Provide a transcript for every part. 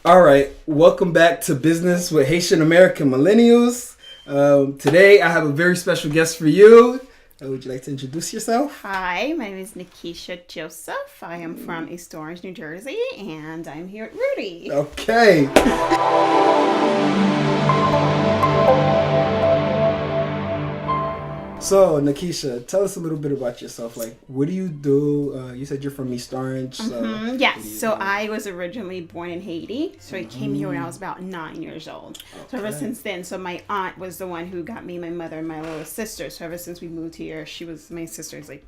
All right, welcome back to Business with Haitian American Millennials. Today I have a very special guest for you. Would you like to introduce yourself? Hi, my name is Nakicha Joseph. I am from East Orange, New Jersey, and I'm here at Rudy. Okay. So, Nakicha, tell us a little bit about yourself. Like, what do you do? You said you're from East Orange. So Yes, so I was originally born in Haiti. So I came here when I was about 9 years old. Okay. So ever since then, so my aunt was the one who got me, my mother, and my little sister. So ever since we moved here, she was like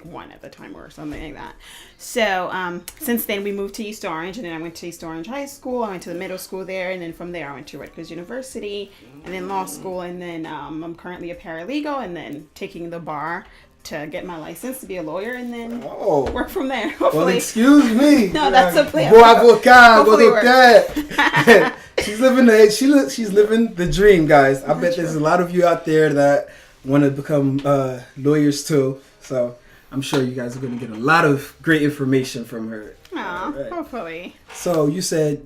1 at the time or something like that. So since then we moved to East Orange, and then I went to East Orange High School. I went to the middle school there, and then from there I went to Rutgers University, and then law school, and then I'm currently a paralegal, and then taking the bar to get my license to be a lawyer, and then work from there. Hopefully. Well, excuse me. No, that's a plan. She's living the dream, guys. I bet there's a lot of you out there that want to become lawyers too. So I'm sure you guys are going to get a lot of great information from her. Right. Hopefully. So you said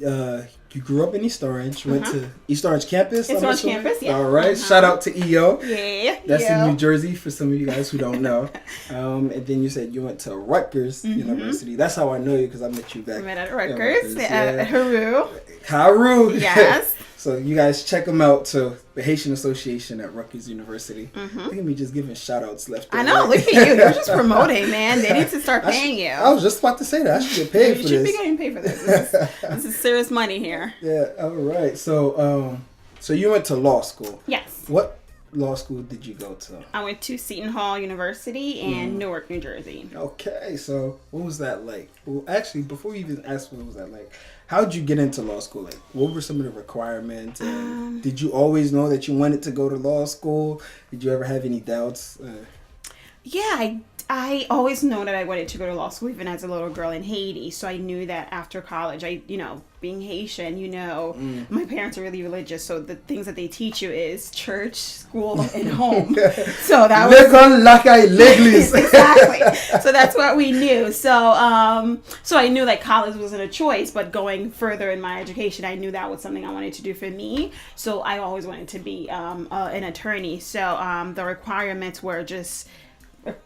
you grew up in East Orange, went to East Orange campus. East Orange campus, yeah. All right. Shout out to EO. Yeah. That's in New Jersey for some of you guys who don't know. And then you said you went to Rutgers University. That's how I know you, because I met you back. I met at Rutgers, at Haru. Haru. Yes. So you guys check them out to the Haitian Association at Rutgers University. Look at me just giving shout outs left and I know, right. look at you. You're just promoting, man. They need to start paying you. I was just about to say that. I should get paid for this. You should be getting paid for this. This is serious money here. Yeah, all right. So so you went to law school. Yes. What law school did you go to? I went to Seton Hall University in Newark, New Jersey. Okay, so what was that like? Well, actually, before we even ask what was that like, how did you get into law school? Like, what were some of the requirements? And did you always know that you wanted to go to law school? Did you ever have any doubts? Yeah, I always know that I wanted to go to law school, even as a little girl in Haiti. So I knew that after college, being Haitian, my parents are really religious. So the things that they teach you is church, school, and home. So that was exactly. So that's what we knew. So so I knew like college wasn't a choice, but going further in my education, I knew that was something I wanted to do for me. So I always wanted to be an attorney. So the requirements were just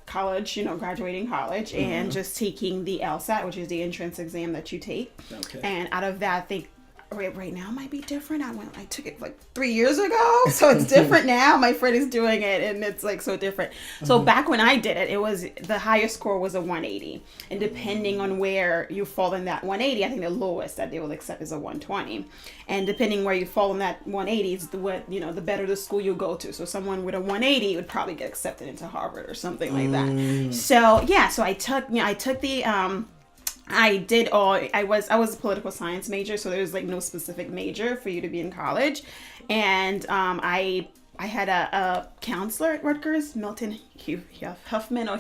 college, graduating college, and just taking the LSAT, which is the entrance exam that you take. Okay. And out of that, I think right now might be different. I took it like 3 years ago, so it's different now. My friend is doing it, and it's like so different. So back when I did it, it was the highest score was a 180, and depending on where you fall in that 180, I think the lowest that they will accept is a 120, and depending where you fall in that 180 is the better the school you go to. So someone with a 180 would probably get accepted into Harvard or something like that. So yeah, so I took the I was a political science major, so there was like no specific major for you to be in college. And I had a counselor at Rutgers, Milton Huffman or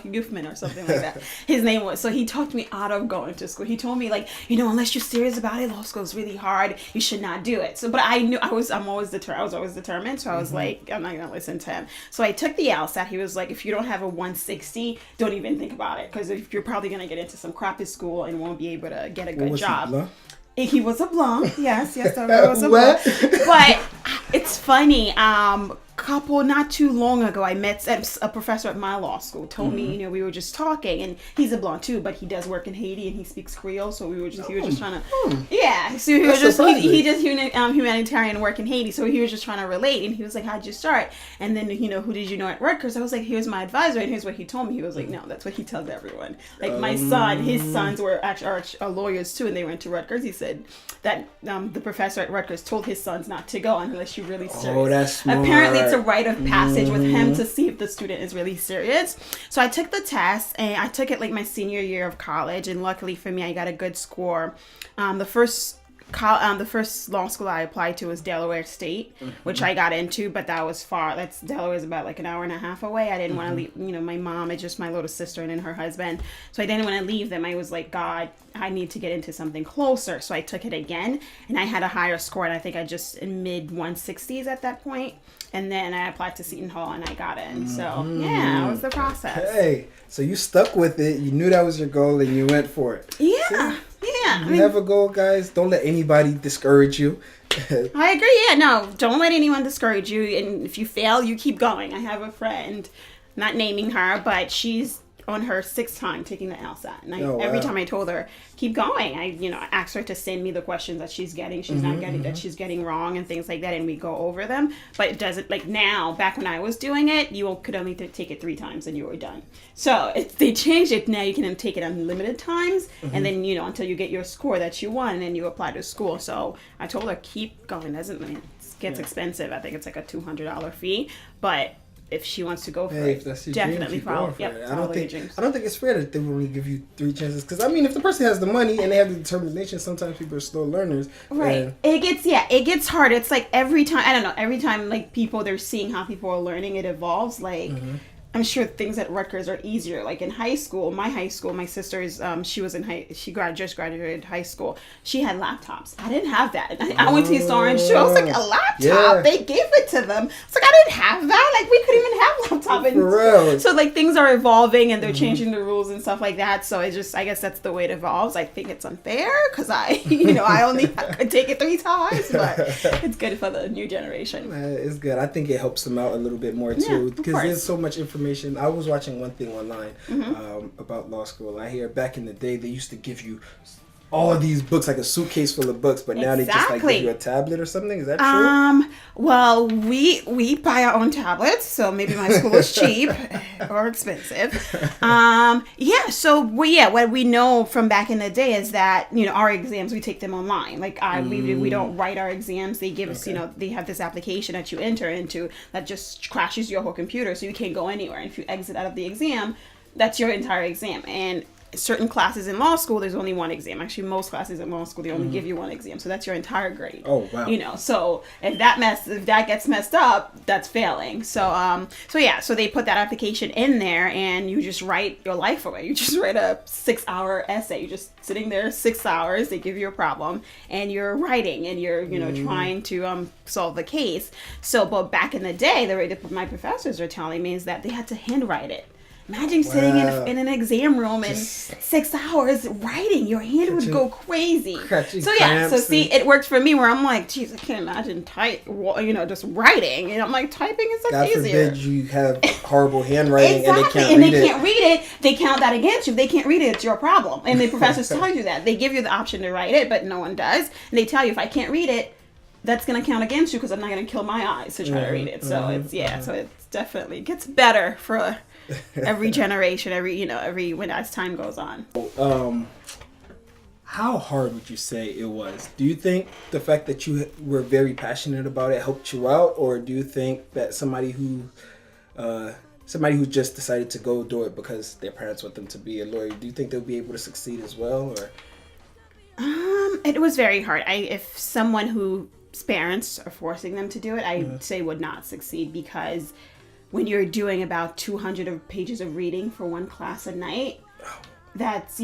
something like that. His name was. So he talked me out of going to school. He told me like, unless you're serious about it, law school is really hard. You should not do it. So, but I knew I was always determined. So I was like, I'm not gonna listen to him. So I took the LSAT. He was like, if you don't have a 160, don't even think about it, because if you're probably gonna get into some crappy school and won't be able to get a good job. He was a blonde. Yes, he was a blonde. But it's funny. Not too long ago, I met a professor at my law school. Told me, we were just talking, and he's a blonde too, but he does work in Haiti and he speaks Creole. So he was just trying to, yeah. So he was he does humanitarian work in Haiti. So he was just trying to relate, and he was like, "How'd you start?" And then who did you know at Rutgers? I was like, "Here's my advisor," and here's what he told me. He was like, "No, that's what he tells everyone." Like his sons were actually are lawyers too, and they went to Rutgers. He said that the professor at Rutgers told his sons not to go unless you really serious. Oh, that's smart. Apparently, it's a rite of passage with him to see if the student is really serious. So I took the test, and I took it like my senior year of college, and luckily for me, I got a good score. The first law school I applied to was Delaware State, which I got into, but that was far. Delaware's about like an hour and a half away. I didn't want to leave, my mom, it's just my little sister and then her husband. So I didn't want to leave them. I was like, God, I need to get into something closer. So I took it again, and I had a higher score, and I think I just in mid 160s at that point. And then I applied to Seton Hall, and I got in. So yeah, that was the process. Okay, so you stuck with it. You knew that was your goal, and you went for it. Yeah. Yeah, Yeah. You have a goal, guys. Don't let anybody discourage you. I agree. Yeah, no, don't let anyone discourage you. And if you fail, you keep going. I have a friend, not naming her, but she's on her 6th time taking the LSAT. And every time I told her, keep going, I asked her to send me the questions that she's getting. She's not getting, that she's getting wrong and things like that. And we go over them. But it doesn't, like now, back when I was doing it, you could only take it 3 times and you were done. So they changed it. Now you can take it unlimited times. And then, until you get your score that you want, and then you apply to school. So I told her, keep going. It gets expensive. I think it's like a $200 fee. But if she wants to go for it, definitely follow. I don't think it's fair that they will only give you 3 chances. Because if the person has the money and they have the determination, sometimes people are slow learners. Right. It gets hard. It's like every time like people, they're seeing how people are learning, it evolves. Like I'm sure things at Rutgers are easier. Like in high school, my sister's, she just graduated high school. She had laptops. I didn't have that. I went to the store and I was like, a laptop? Yeah. They gave it to them. It's like, I didn't have that. Like we couldn't even have laptop. For real. So like things are evolving and they're changing the rules and stuff like that. So I guess that's the way it evolves. I think it's unfair because I only could take it 3 times, but it's good for the new generation. It's good. I think it helps them out a little bit more too, because there's so much information. I was watching one thing online about law school. I hear back in the day they used to give you all of these books, like a suitcase full of books, but now they just like give you a tablet or something. Is that true? Well, we buy our own tablets, so maybe my school is cheap or expensive. What we know from back in the day is that our exams, we take them online. Like we don't write our exams. They give us they have this application that you enter into that just crashes your whole computer, so you can't go anywhere. And if you exit out of the exam, that's your entire exam. And certain classes in law school, there's only 1 exam. Actually, most classes in law school, they only give you 1 exam. So that's your entire grade. Oh, wow. So if that gets messed up, that's failing. So they put that application in there and you just write your life away. You just write a 6-hour essay. You're just sitting there 6 hours. They give you a problem and you're writing and you're, trying to solve the case. So, but back in the day, the way that my professors are telling me is that they had to handwrite it. Imagine sitting in an exam room and 6 hours writing. Your hand would go crazy. It worked for me where I'm like, geez, I can't imagine just writing. And I'm like, typing is easier. God forbid you have horrible handwriting and they can't read it. They count that against you. If they can't read it, it's your problem. And the professors tell you that. They give you the option to write it, but no one does. And they tell you, if I can't read it, that's going to count against you because I'm not going to kill my eyes to try to read it. So it's definitely gets better for every generation, every when as time goes on. How hard would you say it was? Do you think the fact that you were very passionate about it helped you out, or do you think that somebody who just decided to go do it because their parents want them to be a lawyer, do you think they'll be able to succeed as well? Or it was very hard. If someone whose parents are forcing them to do it, I'd say would not succeed, because when you're doing about 200 pages of reading for 1 class a night, that's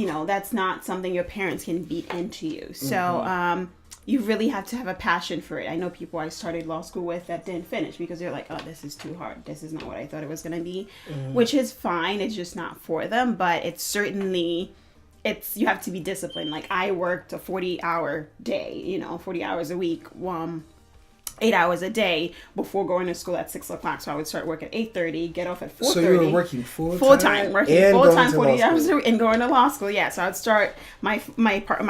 not something your parents can beat into you. So you really have to have a passion for it. I know people I started law school with that didn't finish because they're like, oh, this is too hard. This is not what I thought it was going to be, which is fine. It's just not for them. But it's certainly, you have to be disciplined. Like I worked a 40-hour day, 40 hours a week, 8 hours a day before going to school at 6 o'clock. So I would start work at 8:30, get off at 4:30. So you were working full-time, 40 hours and going to law school. Yeah. So I'd start my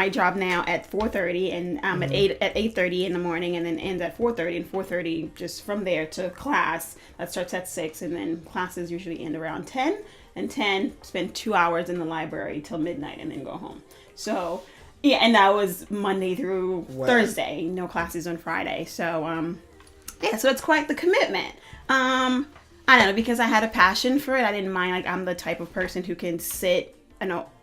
job now at 4:30 and at 8:30 in the morning, and then end at 4:30, and 4:30 just from there to class that starts at 6, and then classes usually end around 10, and 10 spend 2 hours in the library till midnight and then go home. So yeah, and that was Monday through Thursday. No classes on Friday. So, so it's quite the commitment. I don't know, because I had a passion for it. I didn't mind. Like, I'm the type of person who can sit,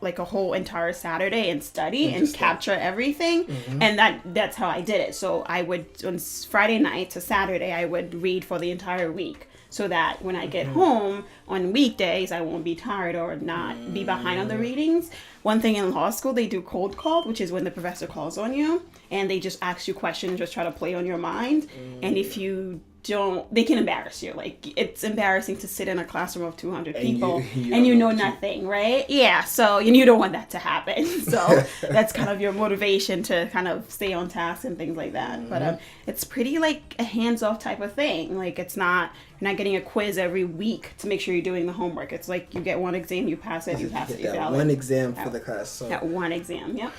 like a whole entire Saturday and study and capture everything. And that's how I did it. So I would, on Friday night to Saturday, I would read for the entire week, so that when I get home on weekdays, I won't be tired or not be behind on the readings. One thing in law school, they do cold call, which is when the professor calls on you and they just ask you questions, just try to play on your mind. And if you they can embarrass you. Like, it's embarrassing to sit in a classroom of 200 people and you know nothing, right? Yeah, so, and you don't want that to happen. So that's kind of your motivation to kind of stay on task and things like that. But it's pretty like a hands-off type of thing. Like, you're not getting a quiz every week to make sure you're doing the homework. It's like you get one exam, you pass it, you pass it, you fail it. One exam for the class. So that one exam, yep.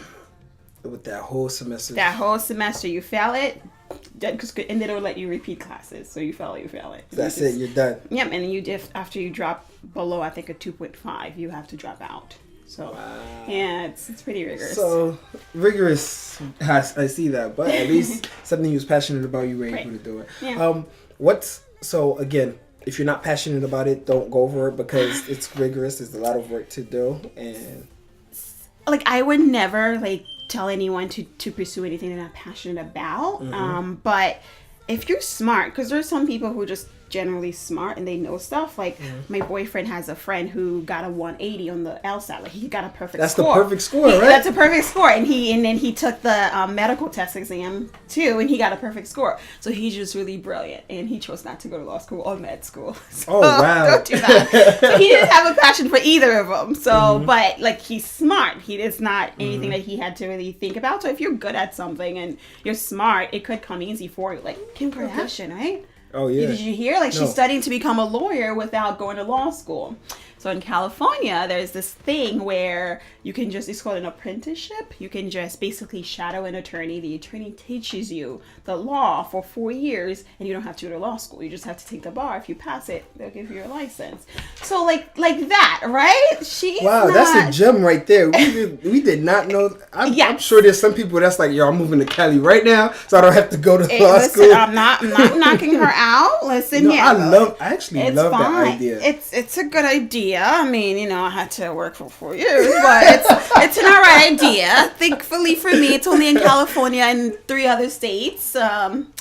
With that whole semester. That whole semester, you fail it, and they don't let you repeat classes. So you fail it. That's it. You're done. Yep, and then after you drop below, I think a 2.5, you have to drop out. So yeah, it's pretty rigorous. So rigorous. I see that, but at least something you was passionate about, you were able to do it. Yeah. So again, if you're not passionate about it, don't go for it because it's rigorous. There's a lot of work to do, and like I would never like tell anyone to pursue anything they're not passionate about. But if you're smart, because there's some people who are just generally smart and they know stuff. Like my boyfriend has a friend who got a 180 on the LSAT. Like he got a perfect score. That's the perfect score, right? That's a perfect score. And then he took the medical test exam too, and he got a perfect score. So he's just really brilliant, and he chose not to go to law school or med school. So wow! Don't do that. So he didn't have a passion for either of them. So, but like he's smart. It's not anything that he had to really think about. So if you're good at something and you're smart, it could come easy for you. Like Kim Kardashian, right? Oh, yeah. Did you hear? Like, she's studying to become a lawyer without going to law school. So in California, there's this thing where you can just, it's called an apprenticeship. You can just basically shadow an attorney. The attorney teaches you the law for 4 years, and you don't have to go to law school. You just have to take the bar. If you pass it, they'll give you your license. So like that, right? That's a gem right there. We did not know. I'm sure there's some people that's like, yo, I'm moving to Cali right now, so I don't have to go to law school. I'm not knocking her out. Listen, I actually love that idea. It's a good idea. I mean, I had to work for 4 years, but it's an alright idea. Thankfully for me, it's only in California and 3 other states. I'm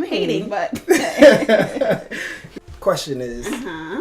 hating, but. Question is,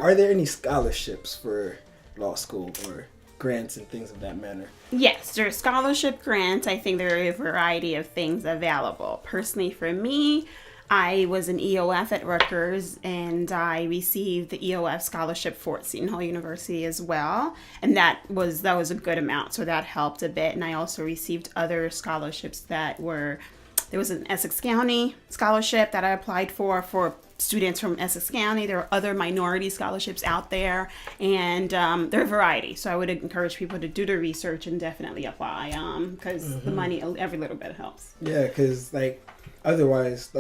are there any scholarships for law school or grants and things of that manner? Yes, there are scholarship grants. I think there are a variety of things available. Personally, for me, I was an EOF at Rutgers, and I received the EOF scholarship for Seton Hall University as well, and that was a good amount, so that helped a bit. And I also received other scholarships there was an Essex County scholarship that I applied for students from Essex County. There are other minority scholarships out there, and there are a variety. So I would encourage people to do the research and definitely apply, because the money, every little bit helps. Yeah, because like otherwise,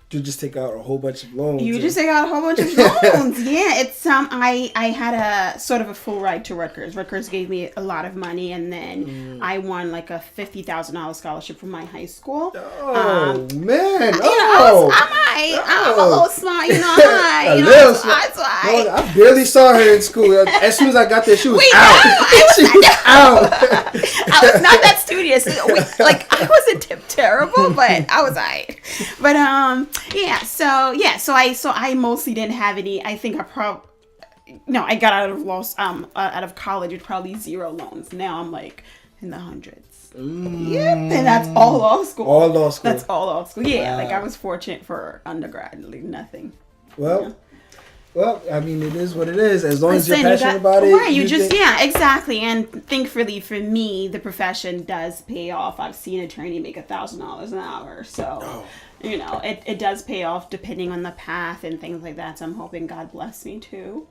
you just take out a whole bunch of loans. Yeah, it's I had a sort of a full ride to Rutgers. Rutgers gave me a lot of money, and then I won like a $50,000 scholarship from my high school. Oh man! I'm a little smart, a little smart. I barely saw her in school. As soon as I got there, she was out. I was not that studious. I wasn't terrible, but I was alright. But so I mostly didn't have any. I think I got out of college with probably 0 loans. Now I'm like in the hundreds. Yep, and that's all law school. All law school. That's all law school. Yeah, wow. Like I was fortunate for undergrad, like nothing. Well, I mean, it is what it is. As long as you're passionate about it. Right, exactly. And thankfully for me, the profession does pay off. I've seen an attorney make $1,000 an hour. So, it does pay off depending on the path and things like that. So I'm hoping God bless me too.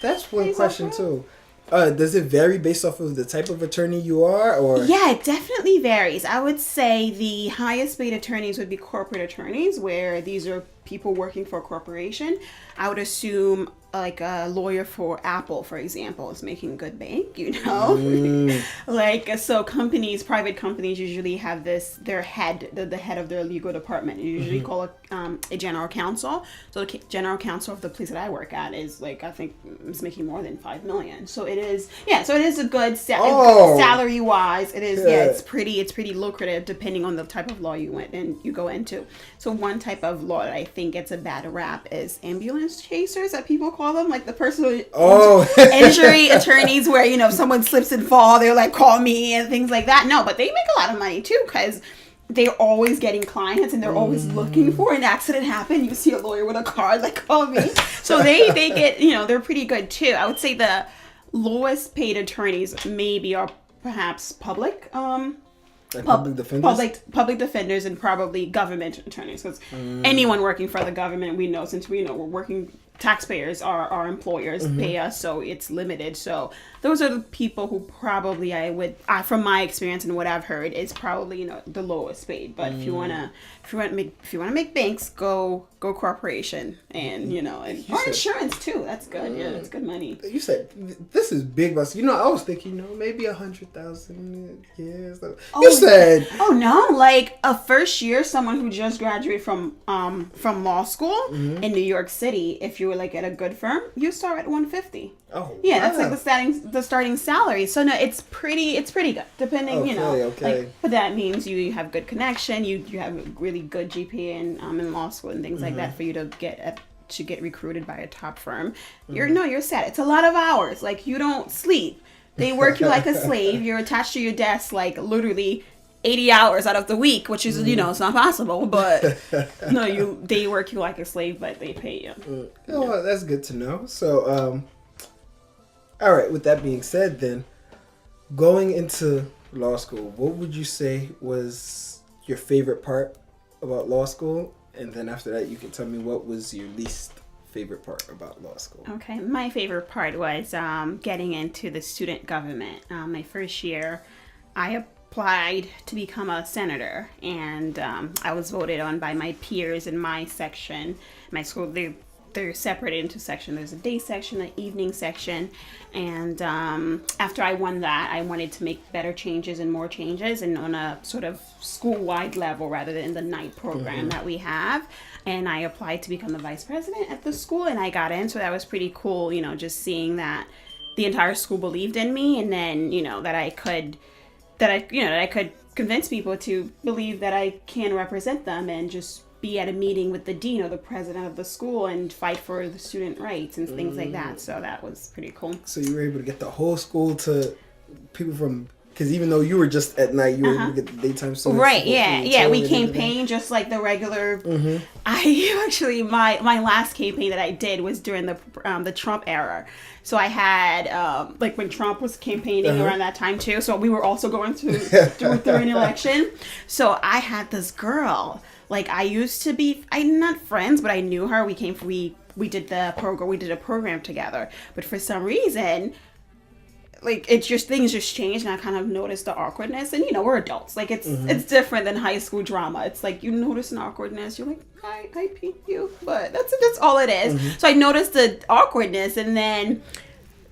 That's one question too. Does it vary based off of the type of attorney you are, or? Yeah, it definitely varies. I would say the highest paid attorneys would be corporate attorneys, where these are people working for a corporation. I would assume like a lawyer for Apple, for example, is making good bank, so private companies usually have their head, the head of their legal department, you usually call it a general counsel. So the general counsel of the place that I work at is I think is making more than $5 million. So it is a good salary wise. It is, it's pretty lucrative depending on the type of law you go into. So one type of law that I think gets a bad rap is ambulance chasers, that people call them, like the personal injury attorneys, where if someone slips and fall, they're like, call me and things like that. No, but they make a lot of money too, because they're always getting clients and they're always looking for an accident happen. You see a lawyer with a card like, call me. So they get, they're pretty good too. I would say the lowest paid attorneys maybe are perhaps public, like public defenders? Public defenders and probably government attorneys. Because anyone working for the government, we know, since we know we're working, taxpayers, our employers pay us, so it's limited. So those are the people who probably from my experience and what I've heard, is probably the lowest paid. But if you wanna make banks, go corporation, and or insurance too. That's good. Yeah, that's good money. You said this is big, but I was thinking maybe 100,000 years. You said no, like a first year, someone who just graduated from law school in New York City, if you were like at a good firm, you start at 150. Oh, yeah, wow. That's like the starting salary. So no, it's pretty good. Depending, okay. Like, but that means you have good connection. You have a really good GPA in law school and things like that for you to get recruited by a top firm. You're set. It's a lot of hours. Like, you don't sleep. They work you like a slave. You're attached to your desk like literally 80 hours out of the week, which is it's not possible, but they work you like a slave, but they pay you. Well, that's good to know. So all right, with that being said, then, going into law school, what would you say was your favorite part about law school? And then after that, you can tell me what was your least favorite part about law school. Okay, my favorite part was getting into the student government. My first year, I applied to become a senator, and I was voted on by my peers in my section. My school, they're separated into sections. There's a day section, an evening section, and after I won that, I wanted to make better changes and more changes, and on a sort of school-wide level rather than the night program that we have. And I applied to become the vice president at the school, and I got in, so that was pretty cool. Just seeing that the entire school believed in me, and then that I could convince people to believe that I can represent them and just be at a meeting with the dean or the president of the school and fight for the student rights and things like that. So that was pretty cool. So you were able to get the whole school to people from, because even though you were just at night, you were able to get the daytime students. Right, yeah. We campaigned just like the regular. I actually, my last campaign that I did was during the Trump era. So I had, like when Trump was campaigning around that time too. So we were also going through an election. So I had this girl. Like, I used to be, I'm not friends, but I knew her. We did a program together. But for some reason, like, things just changed, and I kind of noticed the awkwardness. And we're adults. Like, it's different than high school drama. It's like, you notice an awkwardness, you're like, I peep you, but that's all it is. So I noticed the awkwardness, and then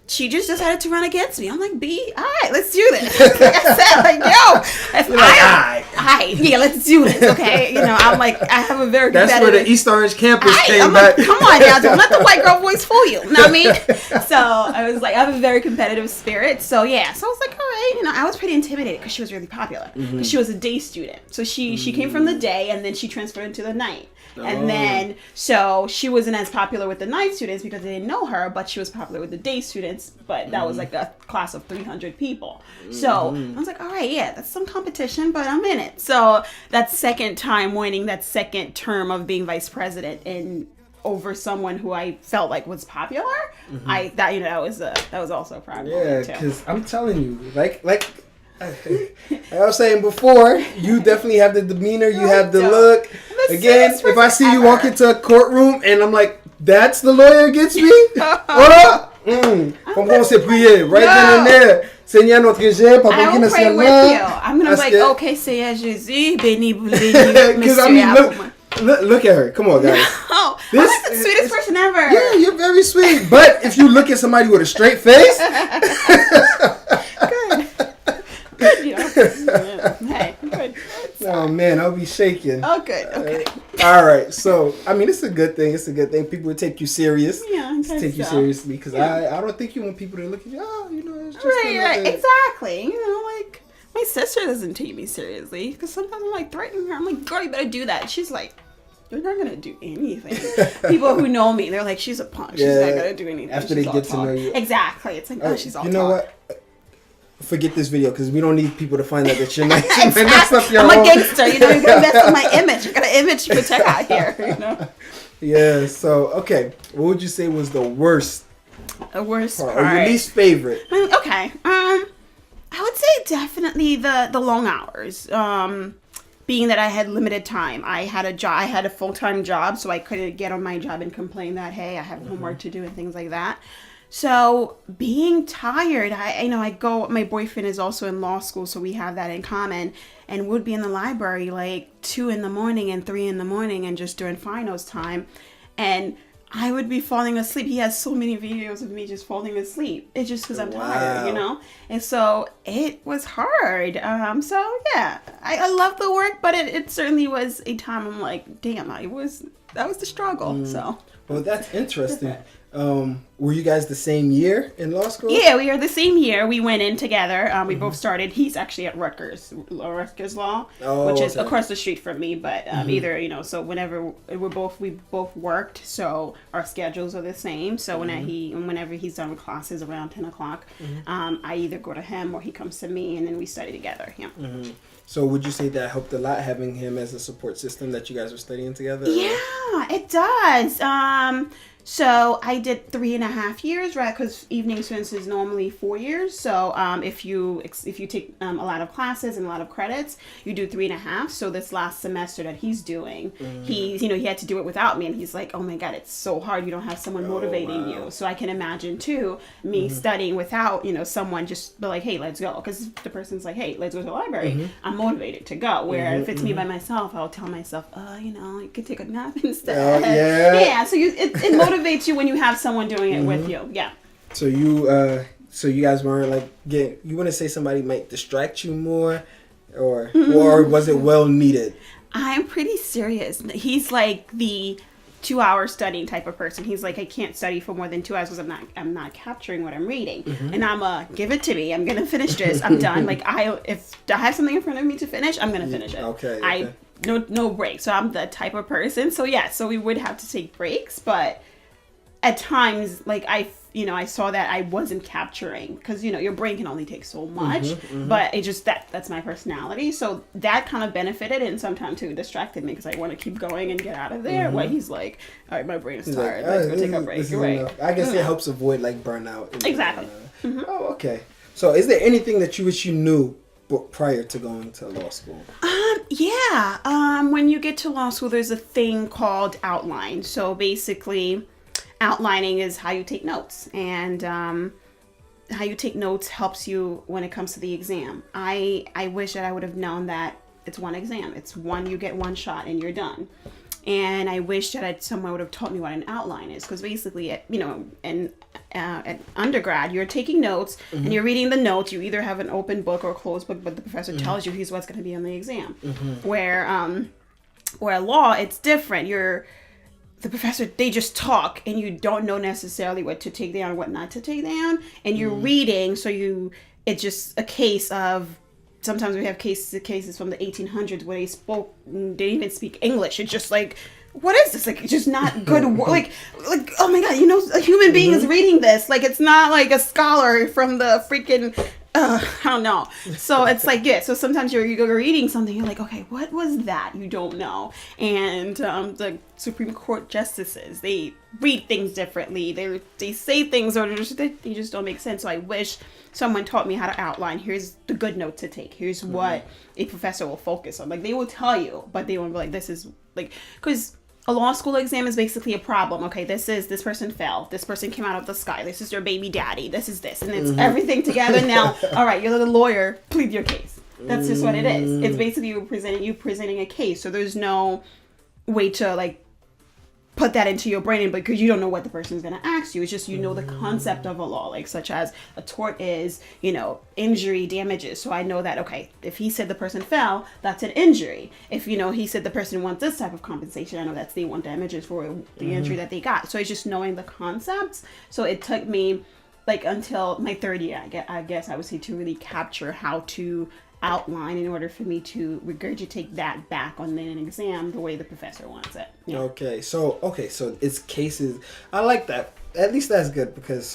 she just decided to run against me. I'm like, B, all right, let's do this. Like I said, like, yo, let's do this, okay? I'm like, I have a very competitive... That's where the East Orange campus came back. Like, come on now, don't let the white girl voice fool you. You know what I mean? So I was like, I have a very competitive spirit. So yeah, so I was like, all right, I was pretty intimidated because she was really popular. Because she was a day student. So she came from the day, and then she transferred into the night. And then, so she wasn't as popular with the night students because they didn't know her, but she was popular with the day students. But that was like a class of 300 people. So I was like, all right, yeah, that's some competition, but I'm in it. So that second time winning that second term of being vice president and over someone who I felt like was popular, that was also a problem. Yeah, because I'm telling you, like I was saying before, you definitely have the demeanor, you have the look. Again, if I see you walk into a courtroom and I'm like, that's the lawyer against me? Hold up! Comment c'est prier right then and there. Seigneur notre Dieu, papa qui me s'en va. I'm gonna be like, okay, Seigneur Jésus, béni, because I mean, look at her. Come on, guys. I'm like the sweetest person ever. Yeah, you're very sweet. But if you look at somebody with a straight face, good. Hey, good. Oh man, I'll be shaking. Oh, good. Okay. All right. So, I mean, it's a good thing. People would take you serious. Yeah, take you seriously because I don't think you want people to look at you. It's just right. Exactly. Like my sister doesn't take me seriously because sometimes I'm like threatening her. I'm like, girl, you better do that. She's like, you're not gonna do anything. People who know me, they're like, she's a punk. She's not gonna do anything. After they get to know you. Exactly. It's like, she's all You know talk. what? forget this video because we don't need people to find out that you're nice. Exactly. I'm a gangster, you know. You gotta mess with my image. I got an image to protect out here, you know. Yeah. So okay, what would you say was the worst? The worst part, or your least favorite? Okay. I would say definitely the long hours. Being that I had limited time, I had a job. I had a full-time job, so I couldn't get on my job and complain that hey, I have homework to do and things like that. So being tired, my boyfriend is also in law school, so we have that in common, and would be in the library like 2 a.m. and 3 a.m. and just during finals time, and I would be falling asleep. He has so many videos of me just falling asleep. It's just because I'm tired, you know? And so it was hard. So yeah, I love the work, but it certainly was a time I'm like, damn, that was the struggle. So. Well, that's interesting. Were you guys the same year in law school? Yeah, we are the same year. We went in together. We both started. He's actually at Rutgers Law, which is across the street from me. But either, you know, so whenever we both worked, so our schedules are the same. So whenever he's done with classes around 10 o'clock, I either go to him or he comes to me, and then we study together. Yeah. So would you say that helped a lot, having him as a support system that you guys were studying together? Yeah, it does. So I did 3.5 years, right? Because evening students is normally 4 years. So if you take a lot of classes and a lot of credits, you do 3.5. So this last semester that he's doing, he had to do it without me, and he's like, oh my God, it's so hard. You don't have someone motivating you. So I can imagine too me studying without someone just be like, hey, let's go. Because the person's like, hey, let's go to the library. I'm motivated to go. Where if it's me by myself, I'll tell myself, you could take a nap instead. Yeah. So it motivates you when you have someone doing it with you. Yeah. So you guys weren't like you want to say somebody might distract you more, or was it well needed? I'm pretty serious. He's like the 2-hour studying type of person. He's like, I can't study for more than 2 hours because I'm not capturing what I'm reading. And I'm give it to me. I'm gonna finish this. I'm done. Like if I have something in front of me to finish, I'm gonna finish it. Okay. No break. So I'm the type of person. So yeah. So we would have to take breaks, but at times, like I saw that I wasn't capturing, because your brain can only take so much. But it just that's my personality. So that kind of benefited, and sometimes too distracted me because I want to keep going and get out of there. While he's like, all right, my brain is tired. Let's go take a break. You're right. I guess it helps avoid like burnout. Exactly. Oh, okay. So is there anything that you wish you knew prior to going to law school? When you get to law school, there's a thing called outline. So basically, outlining is how you take notes, and how you take notes helps you when it comes to the exam. I wish that I would have known that it's one exam. You get one shot and you're done. And I wish that someone would have taught me what an outline is, because basically, at undergrad, you're taking notes and you're reading the notes. You either have an open book or a closed book, but the professor tells you here's what's going to be on the exam. Where law, it's different. The professor, they just talk, and you don't know necessarily what to take down and what not to take down. And you're reading, so it's just a case of, sometimes we have cases from the 1800s where they didn't even speak English. It's just like, what is this? Like, it's just not good work. like, oh my God, a human being is reading this. Like, it's not like a scholar from the freaking, I don't know. So it's like, yeah. So sometimes you're reading something, you're like, okay, what was that? You don't know. And the Supreme Court justices, they read things differently. They say things, or they just don't make sense. So I wish someone taught me how to outline. Here's the good note to take. Here's what a professor will focus on. Like, they will tell you, but they won't be like, this is like, because a law school exam is basically a problem. Okay, this person fell. This person came out of the sky. This is your baby daddy. This is this. And it's everything together. Now, all right, you're the lawyer. Plead your case. That's just what it is. It's basically you presenting a case. So there's no way to, like, put that into your brain, because you don't know what the person is going to ask you. It's just, the concept of a law, like such as a tort is, injury, damages. So I know that, okay, if he said the person fell, that's an injury. If, he said the person wants this type of compensation, I know that's they want damages for the injury that they got. So it's just knowing the concepts. So it took me like until my third year, I guess I would say, to really capture how to outline in order for me to regurgitate that back on an exam the way the professor wants it. Yeah. Okay, so it's cases. I like that. At least that's good, because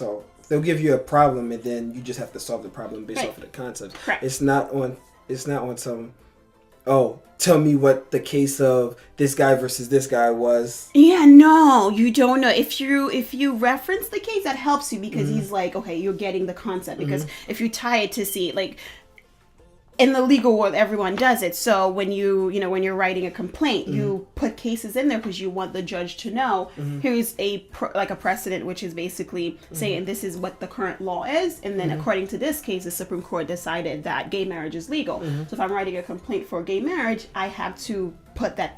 they'll give you a problem, and then you just have to solve the problem based Right. off of the concepts. Correct. It's not on some, oh, tell me what the case of this guy versus this guy was. Yeah, no, you don't know. If you reference the case, that helps you because he's like, okay, you're getting the concept. Because if you tie it to see, like, in the legal world, everyone does it. So when when you're writing a complaint, you put cases in there because you want the judge to know here's a precedent, which is basically saying this is what the current law is, and then according to this case, the Supreme Court decided that gay marriage is legal. So if I'm writing a complaint for gay marriage, I have to put that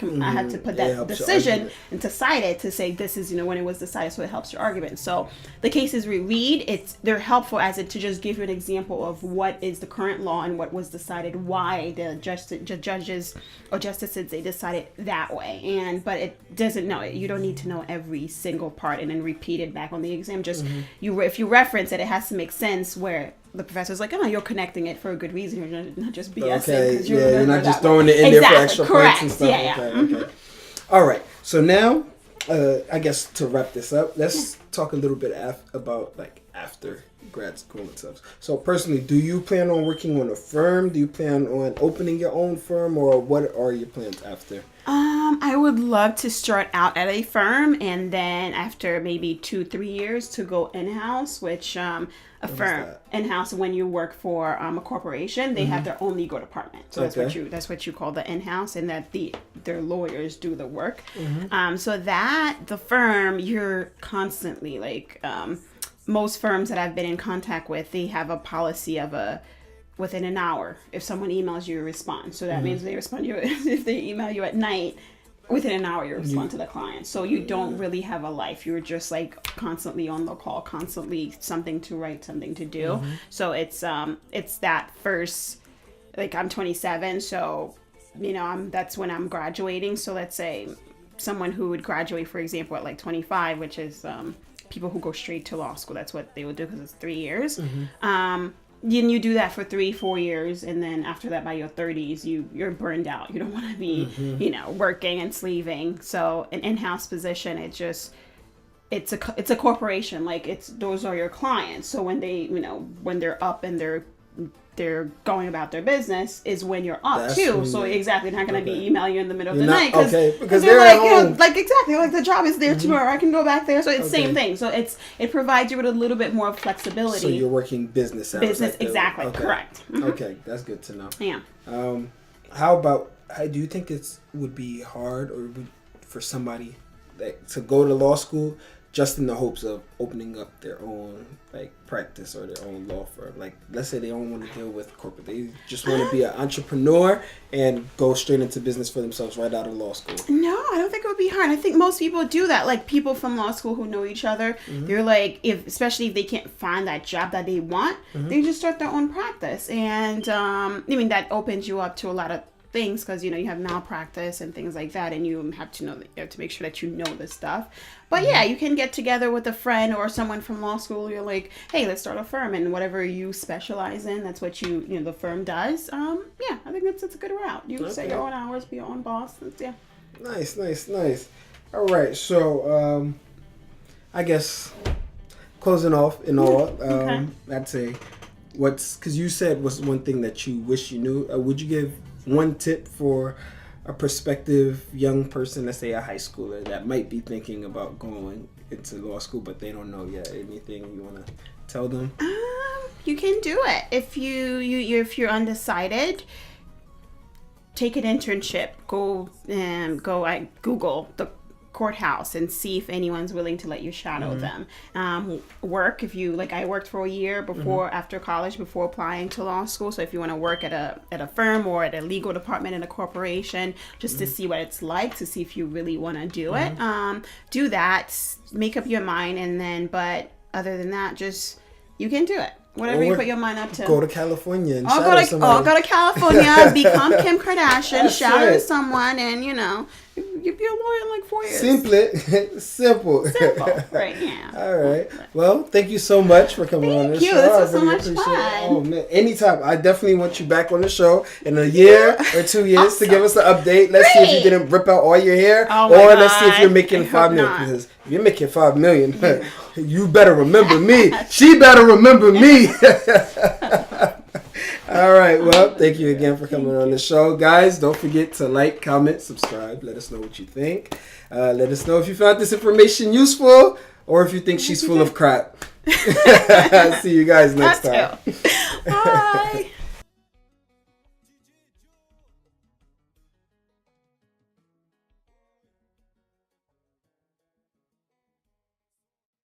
decision and to cite it to say this is when it was decided, so it helps your argument. So the cases we read, they're helpful as it to just give you an example of what is the current law and what was decided, why the judges or justices they decided that way. But it doesn't know it. You don't need to know every single part and then repeat it back on the exam. Just if you reference it, it has to make sense where the professor's like, oh, you're connecting it for a good reason. You're not just BSing. Okay, you're not just throwing it in there for extra points and stuff. Yeah, okay. All right. So now, I guess to wrap this up, let's talk a little bit about like after grad school and stuff. So personally, do you plan on working on a firm? Do you plan on opening your own firm, or what are your plans after? I would love to start out at a firm and then after maybe 2-3 years to go in-house, which a firm in-house when you work for a corporation, they have their own legal department. So that's what you call the in-house, and that their lawyers do the work. So that the firm, you're constantly like most firms that I've been in contact with, they have a policy of within an hour. If someone emails you, respond. So that means they respond to you. If they email you at night, within an hour you respond to the client. So you don't really have a life. You're just like constantly on the call, constantly something to write, something to do. So it's that first, like I'm 27, so that's when I'm graduating. So let's say someone who would graduate, for example, at like 25, which is people who go straight to law school. That's what they would do because it's 3 years. Then you do that for 3-4 years, and then after that, by your 30s, you're burned out. You don't want to be, working and sleeving. So an in-house position, it's a corporation. Like those are your clients. So when they, when they're up and they're going about their business is when you're up too. So exactly, they're not going to be emailing you in the middle of the night because they're like, exactly, like the job is there tomorrow. I can go back there. So it's same thing. So it provides you with a little bit more flexibility. So you're working business hours. Business, exactly, correct. Okay, that's good to know. Yeah. Do you think it would be hard for somebody to go to law school just in the hopes of opening up their own practice or their own law firm? Like, let's say they don't want to deal with corporate, they just want to be an entrepreneur and go straight into business for themselves right out of law school. No, I don't think it would be hard. I think most people do that. Like people from law school who know each other, they're like, especially if they can't find that job that they want, they just start their own practice. And that opens you up to a lot of things because you have malpractice and things like that, and you have to make sure that you know this stuff. But yeah, you can get together with a friend or someone from law school. You're like, hey, let's start a firm, and whatever you specialize in, that's what the firm does. I think that's a good route. You set your own hours, be your own boss. Nice. All right, so I guess closing off in all, I'd say because you said what's one thing that you wish you knew. Would you give one tip for a prospective young person, let's say a high schooler that might be thinking about going into law school but they don't know yet? Anything you want to tell them? You can do it. If you're undecided, take an internship. Go Google the courthouse and see if anyone's willing to let you shadow them. Work, if you I worked for a year before after college before applying to law school. So if you want to work at a firm or at a legal department in a corporation, just to see what it's like, to see if you really want to do it, do that, make up your mind, and then but other than that, just you can do it. Whatever you put your mind up to. Go to California and shadow somebody. Go to California, become Kim Kardashian, shadow someone, and you'd be a lawyer in like 4 years. Simple. Right? Yeah. All right. Well, thank you so much for coming on this show. This was I so really much appreciate fun. it. Oh man, anytime. I definitely want you back on the show in a year or 2 years to give us an update. Let's see if you didn't rip out all your hair, or let's see if you're making $5 million. Because if you're making $5 million, you better remember me. She better remember me. All right. Well, thank you again for coming on the show. Guys, don't forget to like, comment, subscribe. Let us know what you think. Let us know if you found this information useful or if you think she's full of crap. See you guys next time. Bye.